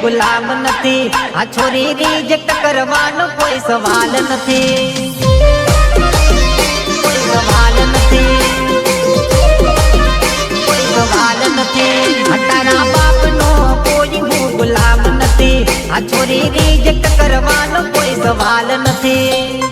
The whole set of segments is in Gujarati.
ગુલામ નથી. આ છોરી રિજેક્ટ કરવાનો કોઈ સવાલ નથી. કોઈ સવાલ નથી. કોઈ સવાલ નથી. તારા બાપનો કોઈ હું ગુલામ નથી. આ છોરી રિજેક્ટ કરવાનો કોઈ સવાલ નથી.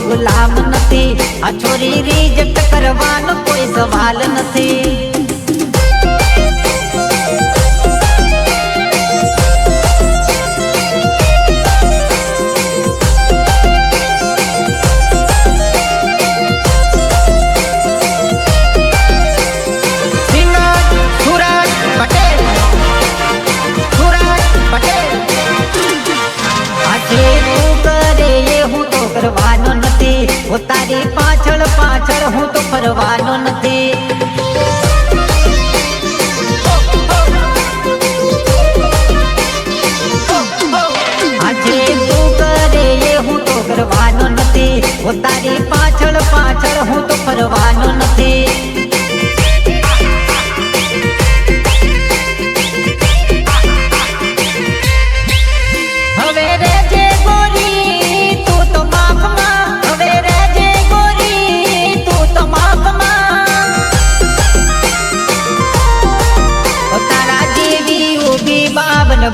ગુલામ નથી. આ છોરી રિજેક્ટ કરવાનો કોઈ સવાલ નથી. તારી પાછળ પાછળ હું તો ફરવાનો નથી. આજે તું કરે એ હું તો કરવાનો નથી. તારી પાછળ પાછળ હું તો ફરવાનો નથી.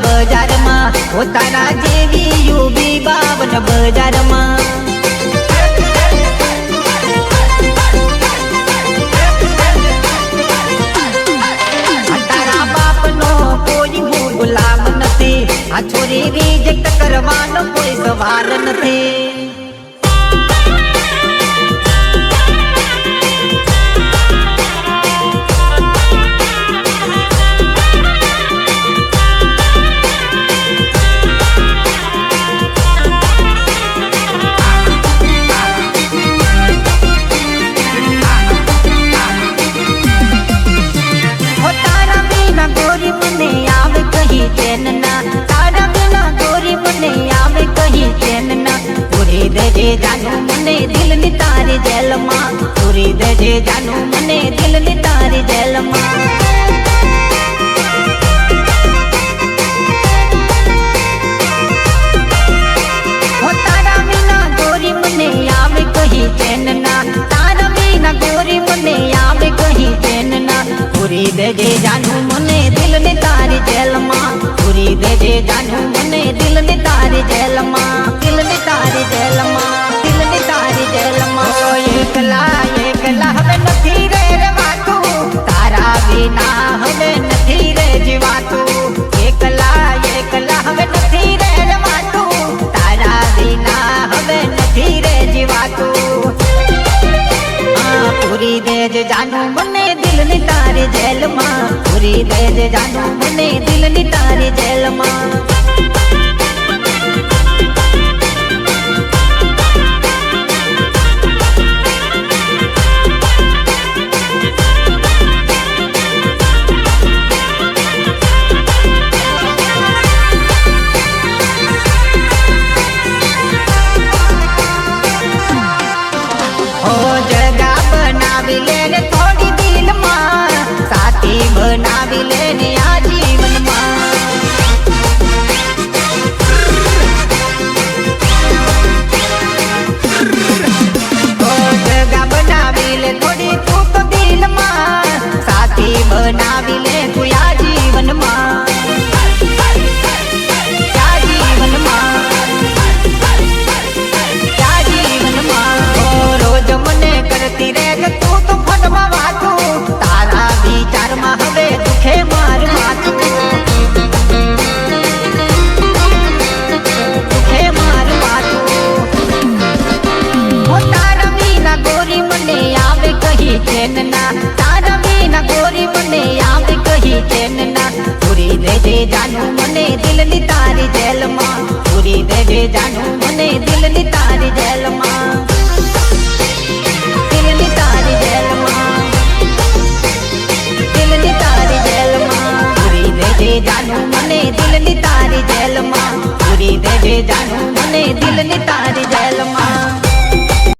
બજારમાં તારા જેવી યુબી 52 બજારમાં. તારા બાપનો કોઈ હું ગુલામ નથી. આ છોરી રિજેક્ટ કરવાનો કોઈ સવાલ નથી. જાનું મને દિલની તારી જેલમાં. પૂરી દેજે જાનું મને દિલની તારી જેલમાં. તારા વિના ગોરી મને આવે કહી ચેન ના. તારા વિના ગોરી મને આવે કહી ચેન ના. પૂરી દેજે જાનું મને દિલની તારી જેલમાં. પૂરી દેજે જાનું મને દિલની તારી જેલમાં. દિલની તારી જેલમાં. એકલા એકલા હવે નથી રે રેવાતું. તારા વિના હવે નથી રે જીવાતું. એકલા એકલા હવે નથી રે રેવાતું. તારા વિના હવે નથી રે જીવાતું. પૂરી દેજ જાનું મને દિલની તારી જેલમાં. પૂરી દેજ જાનું મને દિલની તારી જેલમાં. થોડી દિલમાં સાથી બનાવી લેને આ જીવનમાં. જગા બનાવી લે થોડી તું તો દિલમાં. સાથી બનાવી લે તું આ જીવનમાં. રોજ મને કરતી રે તું તો ફોનમાં વાતું. તારા વિચારમાં હવે દુખે માર માથું. દુખે માર માથું. તારા વિના ગોરી મને આવે કહી ચેન ના. તારા વિના ગોરી મને જાનું મને દિલની તારી જેલમાં પૂરી દેજે જાનું મને દિલની તારી જેલમાં દિલની તારી જેલમાં દિલની તારી જેલમાં પૂરી દેજે જાનું મને દિલની તારી જેલમાં પૂરી દેજે જાનું મને દિલની તારી જેલમાં